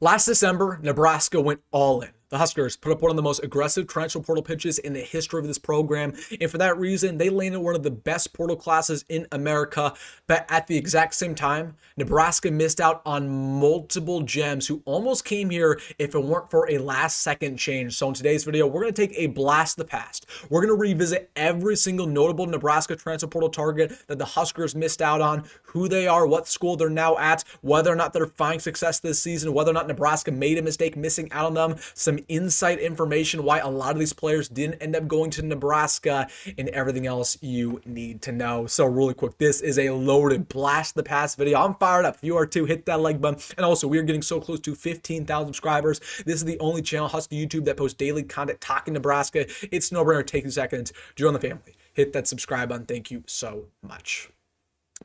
Last December, Nebraska went all in. The Huskers put up one of the most aggressive transfer portal pitches in the history of this program, and for that reason, they landed one of the best portal classes in America. But at the exact same time, Nebraska missed out on multiple gems who almost came here if it weren't for a last-second change. So in today's video, we're going to take a blast of the past. We're going to revisit every single notable Nebraska transfer portal target that the Huskers missed out on, who they are, what school they're now at, whether or not they're finding success this season, whether or not Nebraska made a mistake missing out on them, some inside information why a lot of these players didn't end up going to Nebraska, and everything else you need to know. So really quick, this is a loaded blast of the past video. I'm fired up. If you are too, hit that like button. And also, we are getting so close to 15,000 subscribers. This is the only channel, Husker YouTube, that posts daily content talking Nebraska. It's no brainer. Take 2 seconds. Join the family. Hit that subscribe button. Thank you so much.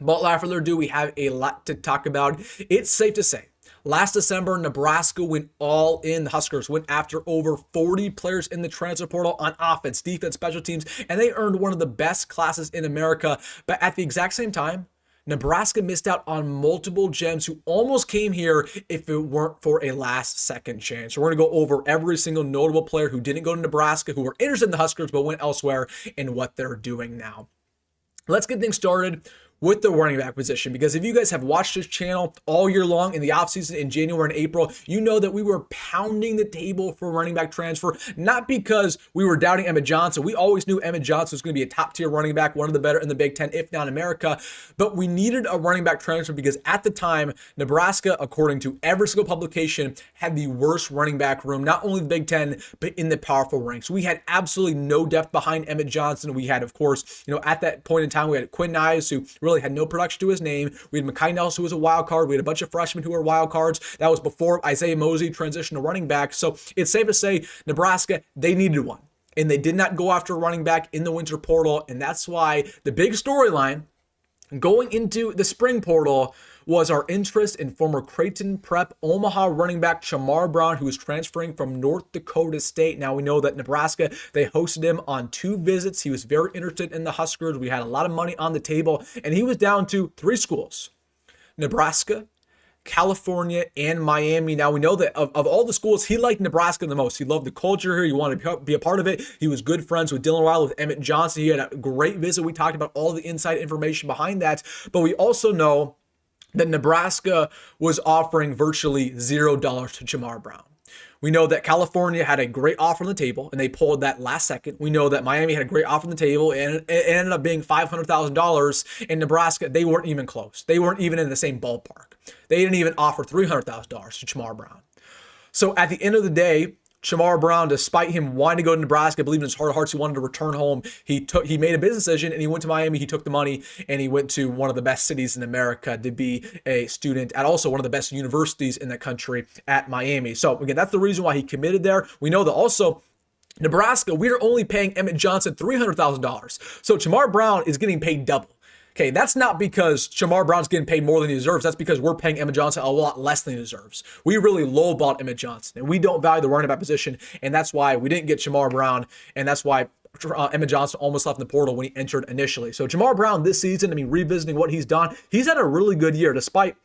But without further ado, we have a lot to talk about. It's safe to say, last December, Nebraska went all in. The Huskers went after over 40 players in the transfer portal on offense, defense, special teams, and they earned one of the best classes in America. But at the exact same time, Nebraska missed out on multiple gems who almost came here if it weren't for a last-second chance. So we're going to go over every single notable player who didn't go to Nebraska, who were interested in the Huskers but went elsewhere, and what they're doing now. Let's get things started with the running back position, because if you guys have watched this channel all year long in the offseason in January and April, you know that we were pounding the table for running back transfer, not because we were doubting Emmett Johnson. We always knew Emmett Johnson was going to be a top-tier running back, one of the better in the Big Ten, if not America, but we needed a running back transfer because at the time, Nebraska, according to every single publication, had the worst running back room, not only the Big Ten, but in the powerful ranks. We had absolutely no depth behind Emmett Johnson. We had, of course, at that point in time, we had Quinten Ives, who really had no production to his name. We had Mekhi Nelson, who was a wild card. We had a bunch of freshmen who were wild cards. That was before Isaiah Mosey transitioned to running back. So it's safe to say Nebraska, they needed one. And they did not go after a running back in the winter portal. And that's why the big storyline going into the spring portal was our interest in former Creighton Prep Omaha running back Charmar Brown, who is transferring from North Dakota State. Now we know that Nebraska, they hosted him on 2 visits. He was very interested in the Huskers. We had a lot of money on the table, and he was down to 3 schools: Nebraska, California, and Miami. Now we know that of all the schools, he liked Nebraska the most. He loved the culture here. He wanted to be a part of it. He was good friends with Dylan Riley, with Emmett Johnson. He had a great visit. We talked about all the inside information behind that, but we also know that Nebraska was offering virtually $0 to Charmar Brown. We know that California had a great offer on the table, and they pulled that last second. We know that Miami had a great offer on the table, and it ended up being $500,000. In Nebraska, they weren't even close. They weren't even in the same ballpark. They didn't even offer $300,000 to Charmar Brown. So at the end of the day, Charmar Brown, despite him wanting to go to Nebraska, believing in his heart of hearts he wanted to return home, he made a business decision and he went to Miami. He took the money and he went to one of the best cities in America to be a student at also one of the best universities in the country at Miami. So again, that's the reason why he committed there. We know that also Nebraska, we are only paying Emmett Johnson $300,000. So Charmar Brown is getting paid double. Okay, that's not because Charmar Brown's getting paid more than he deserves. That's because we're paying Emmett Johnson a lot less than he deserves. We really lowballed Emmett Johnson, and we don't value the running back position, and that's why we didn't get Charmar Brown, and that's why Emmett Johnson almost left in the portal when he entered initially. So Charmar Brown this season, revisiting what he's done, he's had a really good year despite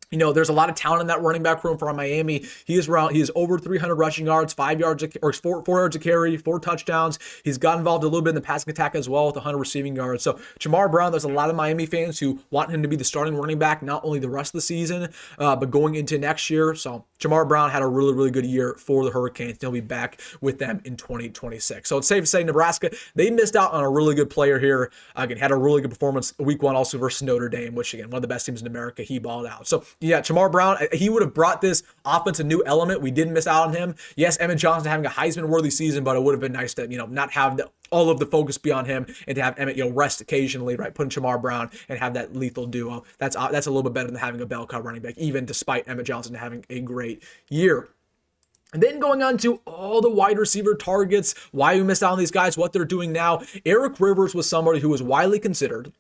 there's a lot of talent in that running back room for Miami. He is over 300 rushing yards, 4 yards a carry, 4 touchdowns. He's got involved a little bit in the passing attack as well with 100 receiving yards. So Charmar Brown, there's a lot of Miami fans who want him to be the starting running back, not only the rest of the season, but going into next year. So Charmar Brown had a really, really good year for the Hurricanes. He'll be back with them in 2026. So it's safe to say Nebraska, they missed out on a really good player here. Again, had a really good performance week 1 also versus Notre Dame, which again, one of the best teams in America. He balled out. So yeah, Charmar Brown, he would have brought this offense a new element. We didn't miss out on him. Yes, Emmett Johnson having a Heisman-worthy season, but it would have been nice to, not have all of the focus be on him and to have Emmett, rest occasionally, right? Put in Charmar Brown and have that lethal duo. That's a little bit better than having a bell cow running back, even despite Emmett Johnson having a great year. And then going on to all the wide receiver targets, why we missed out on these guys, what they're doing now. Eric Rivers was somebody who was widely considered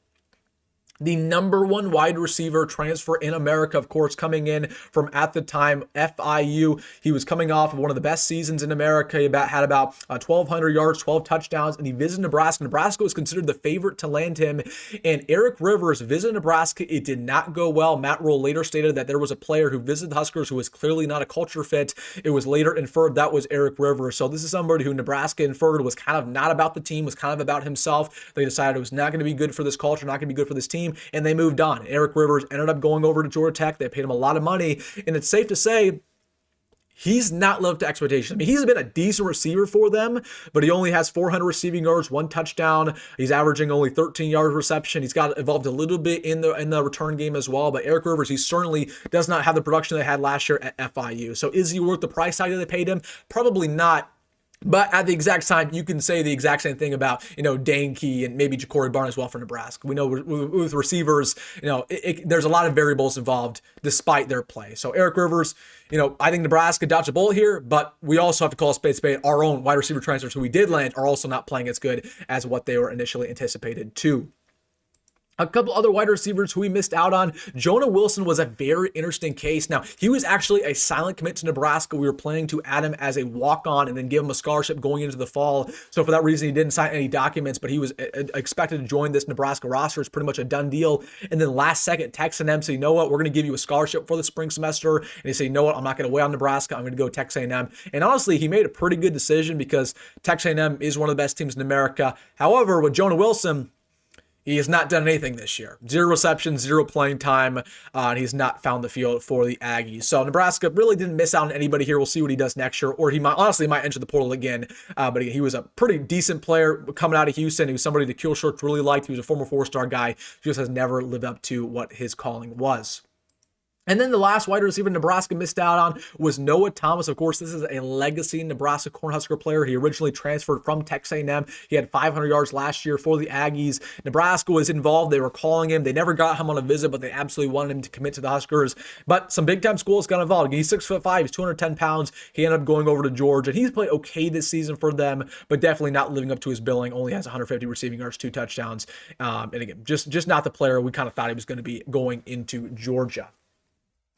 the number one wide receiver transfer in America, of course, coming in from, at the time, FIU. He was coming off of one of the best seasons in America. He had about 1,200 yards, 12 touchdowns, and he visited Nebraska. Nebraska was considered the favorite to land him, and Eric Rivers visited Nebraska. It did not go well. Matt Rhule later stated that there was a player who visited the Huskers who was clearly not a culture fit. It was later inferred that was Eric Rivers. So this is somebody who Nebraska inferred was kind of not about the team, was kind of about himself. They decided it was not going to be good for this culture, not going to be good for this team, and they moved on. Eric Rivers ended up going over to Georgia Tech. They paid him a lot of money, and it's safe to say he's not lived to expectations. I mean, he's been a decent receiver for them, but he only has 400 receiving yards, 1 touchdown. He's averaging only 13 yards reception. He's got involved a little bit in the return game as well, but Eric Rivers, he certainly does not have the production they had last year at FIU. So is he worth the price tag that they paid him? Probably not. But at the exact time, you can say the exact same thing about, Dane Key and maybe Jacory Barney as well for Nebraska. We know with receivers, there's a lot of variables involved despite their play. So Eric Rivers, I think Nebraska dodged a bullet here, but we also have to call a spade a spade. Our own wide receiver transfers who we did land are also not playing as good as what they were initially anticipated to. A couple other wide receivers who we missed out on. Jonah Wilson was a very interesting case. Now, he was actually a silent commit to Nebraska. We were planning to add him as a walk-on and then give him a scholarship going into the fall. So for that reason, he didn't sign any documents, but he was expected to join this Nebraska roster. It's pretty much a done deal. And then last second, Texas A&M said, you know what, we're going to give you a scholarship for the spring semester. And he said, you know what, I'm not going to wait on Nebraska. I'm going to go Texas A&M. And honestly, he made a pretty good decision because Texas A&M is one of the best teams in America. However, with Jonah Wilson, he has not done anything this year. 0 receptions, 0 playing time, and he's not found the field for the Aggies. So Nebraska really didn't miss out on anybody here. We'll see what he does next year, or he might enter the portal again. But he was a pretty decent player coming out of Houston. He was somebody that Keel Shorts really liked. He was a former 4-star guy. He just has never lived up to what his calling was. And then the last wide receiver Nebraska missed out on was Noah Thomas. Of course, this is a legacy Nebraska Cornhusker player. He originally transferred from Texas A&M. He had 500 yards last year for the Aggies. Nebraska was involved. They were calling him. They never got him on a visit, but they absolutely wanted him to commit to the Huskers. But some big-time schools got involved. He's 6'5". He's 210 pounds. He ended up going over to Georgia. He's played okay this season for them, but definitely not living up to his billing. Only has 150 receiving yards, 2 touchdowns. And again, just not the player we kind of thought he was going to be going into Georgia.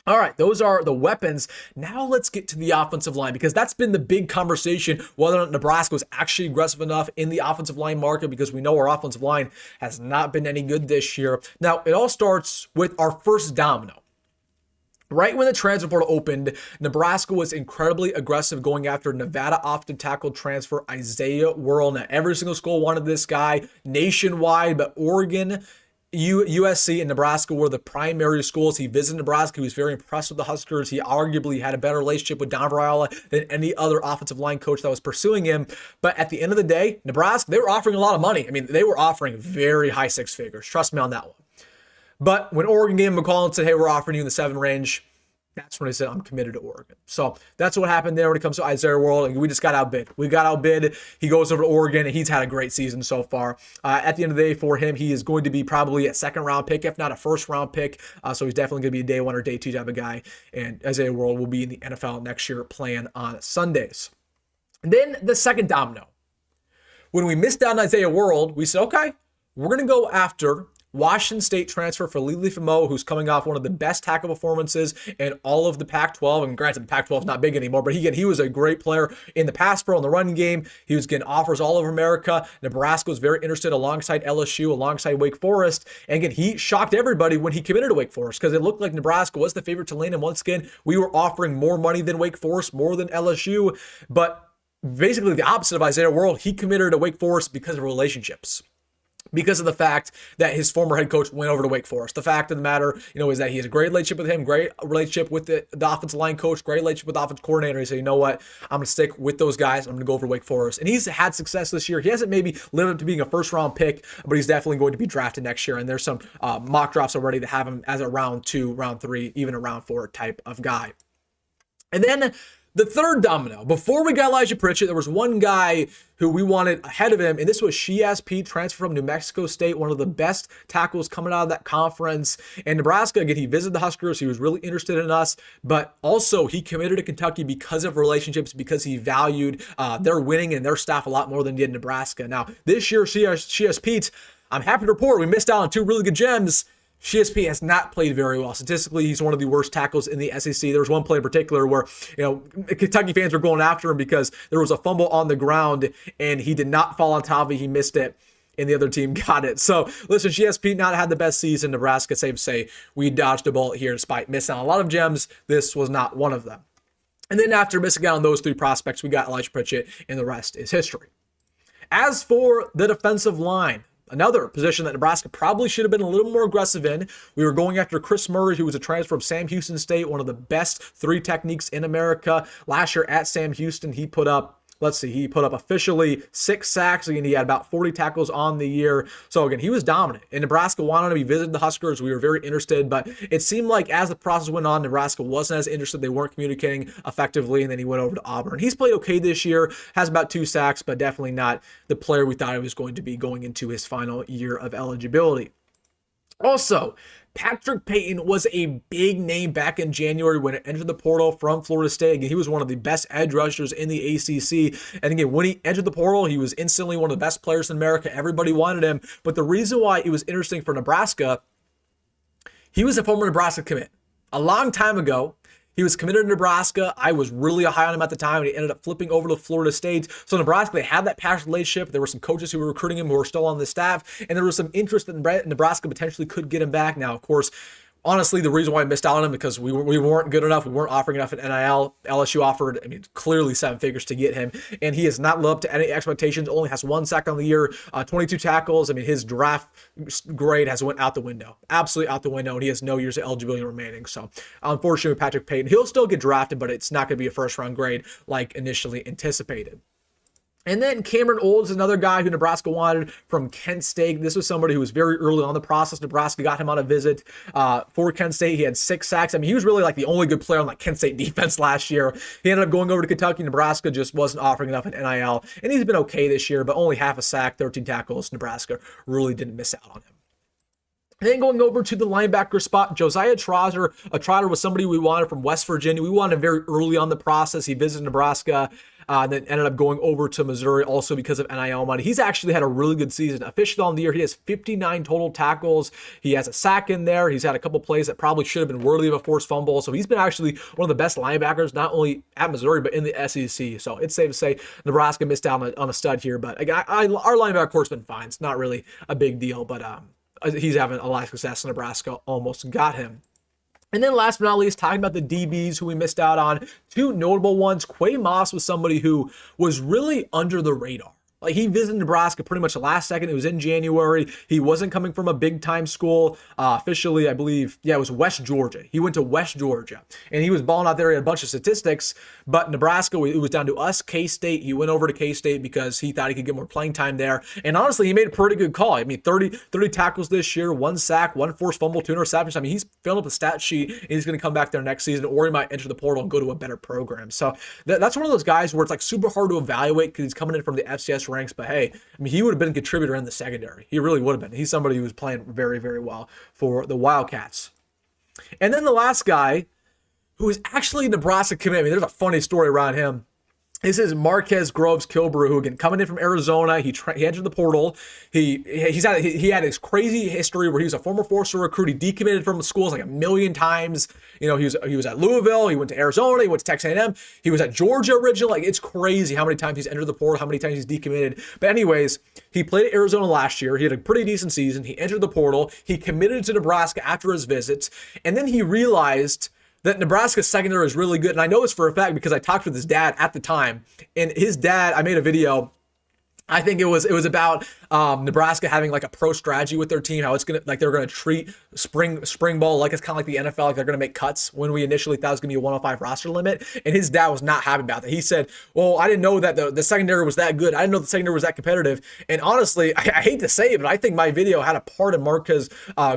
All right, those are the weapons. Now let's get to the offensive line, because that's been the big conversation, whether or not Nebraska was actually aggressive enough in the offensive line market, because we know our offensive line has not been any good this year. Now, it all starts with our first domino. Right when the transfer portal opened, Nebraska was incredibly aggressive going after Nevada offensive tackle transfer Isaiah Worrell. Now, every single school wanted this guy nationwide, but Oregon, USC and Nebraska were the primary schools. He visited Nebraska. He was very impressed with the Huskers. He arguably had a better relationship with Raiola than any other offensive line coach that was pursuing him. But at the end of the day, Nebraska, they were offering a lot of money. I mean, they were offering very high 6 figures. Trust me on that one. But when Oregon gave him a call and said, hey, we're offering you in the 7 range, that's when he said, I'm committed to Oregon. So that's what happened there when it comes to Isaiah Worrell. And we just got outbid. We got outbid. He goes over to Oregon, and he's had a great season so far. At the end of the day, for him, he is going to be probably a 2nd-round pick, if not a 1st-round pick. So he's definitely going to be a day 1 or day 2 type of guy. And Isaiah Worrell will be in the NFL next year playing on Sundays. And then the second domino. When we missed out on Isaiah Worrell, we said, okay, we're going to go after Washington State transfer for Lateef, who's coming off one of the best tackle performances in all of the Pac-12. And granted, the Pac-12 is not big anymore, but he was a great player in the pass pro, in the running game. He was getting offers all over America. Nebraska was very interested alongside LSU, alongside Wake Forest. And again, he shocked everybody when he committed to Wake Forest, because it looked like Nebraska was the favorite to land him. Once again, we were offering more money than Wake Forest, more than LSU. But basically the opposite of Isaiah Worrell, he committed to Wake Forest because of relationships. Because of the fact that his former head coach went over to Wake Forest. The fact of the matter, is that he has a great relationship with him, great relationship with the offensive line coach, great relationship with the offensive coordinator. He said, you know what, I'm going to stick with those guys. I'm going to go over to Wake Forest. And he's had success this year. He hasn't maybe lived up to being a 1st-round pick, but he's definitely going to be drafted next year. And there's some mock drafts already that have him as a round 2, round 3, even a round 4 type of guy. And then the third domino, before we got Elijah Pritchett, there was one guy who we wanted ahead of him, and this was Shiyazh Pete, transfer from New Mexico State, one of the best tackles coming out of that conference. And Nebraska, again, he visited the Huskers. He was really interested in us, but also he committed to Kentucky because of relationships, because he valued their winning and their staff a lot more than he did Nebraska. Now, this year, Shiyazh Pete, I'm happy to report we missed out on two really good gems. Shiyazh Pete has not played very well. Statistically, he's one of the worst tackles in the SEC. There was one play in particular where, Kentucky fans were going after him because there was a fumble on the ground and he did not fall on top of it. He missed it and the other team got it. So listen, Shiyazh Pete not had the best season. Nebraska, safe to say, we dodged a bullet here despite missing on a lot of gems. This was not one of them. And then after missing out on those three prospects, we got Elijah Pritchett, and the rest is history. As for the defensive line, another position that Nebraska probably should have been a little more aggressive in. We were going after Chris Murray, who was a transfer from Sam Houston State, one of the best three techniques in America. Last year at Sam Houston, he put up officially 6 sacks. Again, he had about 40 tackles on the year. So again, he was dominant. And Nebraska wanted to be visiting the Huskers. We were very interested, but it seemed like as the process went on, Nebraska wasn't as interested. They weren't communicating effectively, and then he went over to Auburn. He's played okay this year, has about 2 sacks, but definitely not the player we thought he was going to be going into his final year of eligibility. Also, Patrick Payton was a big name back in January when it entered the portal from Florida State. Again, he was one of the best edge rushers in the ACC. And again, when he entered the portal, he was instantly one of the best players in America. Everybody wanted him. But the reason why it was interesting for Nebraska, he was a former Nebraska commit. A long time ago, he was committed to Nebraska. I was really high on him at the time, and he ended up flipping over to Florida State. So Nebraska, they had that past relationship. There were some coaches who were recruiting him who were still on the staff, and there was some interest that Nebraska potentially could get him back. Now, of course, honestly, the reason why I missed out on him because we weren't good enough. We weren't offering enough at NIL. LSU offered, clearly 7 figures to get him, and he has not lived up to any expectations. Only has 1 sack on the year, 22 tackles. His draft grade has went out the window, absolutely out the window, and he has no years of eligibility remaining. So, unfortunately, with Patrick Payton, he'll still get drafted, but it's not going to be a first-round grade like initially anticipated. And then Kam Olds, another guy who Nebraska wanted from Kent State. This was somebody who was very early on the process. Nebraska got him on a visit for Kent State. He had 6 sacks. He was really like the only good player on Kent State defense last year. He ended up going over to Kentucky. Nebraska just wasn't offering enough in NIL. And he's been okay this year, but only half a sack, 13 tackles. Nebraska really didn't miss out on him. And then going over to the linebacker spot, Josiah Trotter. Trotter was somebody we wanted from West Virginia. We wanted him very early on the process. He visited Nebraska. Then ended up going over to Missouri also because of NIL money. He's actually had a really good season. Officially on the year, he has 59 total tackles. He has a sack in there. He's had a couple plays that probably should have been worthy of a forced fumble. So he's been actually one of the best linebackers, not only at Missouri, but in the SEC. So it's safe to say Nebraska missed out on a stud here. But again, our linebacker core's been fine. It's not really a big deal, but he's having a lot of success. Nebraska almost got him. And then last but not least, talking about the DBs who we missed out on, 2 notable ones. Qua Moss was somebody who was really under the radar. He visited Nebraska pretty much the last second. It was in January. He wasn't coming from a big-time school. Officially, I believe, it was West Georgia. He went to West Georgia, and he was balling out there. He had a bunch of statistics, but Nebraska, it was down to us, K-State. He went over to K-State because he thought he could get more playing time there, and honestly, he made a pretty good call. 30 tackles this year, 1 sack, 1 forced fumble, 2 interceptions. He's filling up the stat sheet, and he's going to come back there next season, or he might enter the portal and go to a better program. So that's one of those guys where it's super hard to evaluate because he's coming in from the FCS ranks, but hey, he would have been a contributor in the secondary. He really would have been. He's somebody who was playing very, very well for the Wildcats. And then the last guy, who is actually a Nebraska commit. There's a funny story around him. This is Marquez Groves Kilbrew, who again coming in from Arizona. He entered the portal. He had his crazy history where he was a former 4-star recruit. He decommitted from schools a million times. He was at Louisville. He went to Arizona. He went to Texas A&M. He was at Georgia originally. It's crazy how many times he's entered the portal, how many times he's decommitted. But anyways, he played at Arizona last year. He had a pretty decent season. He entered the portal. He committed to Nebraska after his visits, and then he realized that Nebraska's secondary is really good. And I know this for a fact because I talked with his dad at the time. And his dad, I made a video. I think it was about Nebraska having a pro strategy with their team, how it's gonna they're gonna treat spring ball like it's kind of like the NFL, like they're gonna make cuts when we initially thought it was gonna be a 105 roster limit. And his dad was not happy about that. He said, "Well, I didn't know that the secondary was that good. I didn't know the secondary was that competitive." And honestly, I hate to say it, but I think my video had a part in Marquez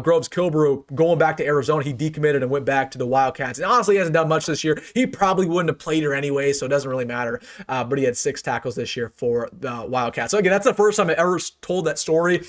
Groves Kilbrew going back to Arizona. He decommitted and went back to the Wildcats. And honestly, he hasn't done much this year. He probably wouldn't have played her anyway, so it doesn't really matter. But he had 6 tackles this year for the Wildcats. So again, that's the first time I ever told that story.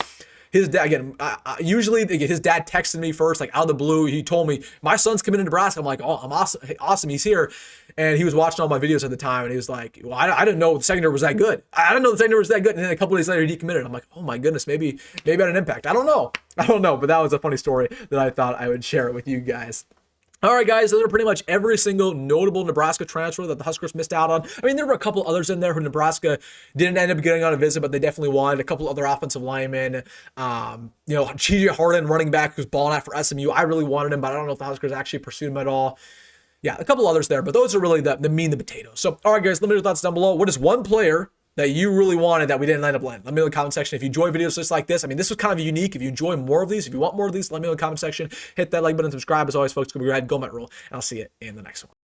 his dad, again, usually his dad texted me first, like out of the blue. He told me, my son's coming to Nebraska. I'm like, oh, I'm awesome. Hey, awesome. He's here. And he was watching all my videos at the time. And he was like, well, I didn't know the secondary was that good. I didn't know the secondary was that good. And then a couple of days later, he decommitted. I'm like, oh my goodness, maybe I had an impact. I don't know. But that was a funny story that I thought I would share it with you guys. All right, guys, those are pretty much every single notable Nebraska transfer that the Huskers missed out on. I mean, there were a couple others in there who Nebraska didn't end up getting on a visit, but they definitely wanted. A couple other offensive linemen. T.J. Harden, running back, who's balling out for SMU. I really wanted him, but I don't know if the Huskers actually pursued him at all. Yeah, a couple others there, but those are really the meat and the potatoes. So, all right, guys, let me know your thoughts down below. What is one player that you really wanted that we didn't end up landing? Let me know in the comment section. If you enjoy videos just like this, I mean, this was kind of unique. If you enjoy more of these, if you want more of these, let me know in the comment section. Hit that like button, subscribe. As always, folks, go ahead, go Met Rule, and I'll see you in the next one.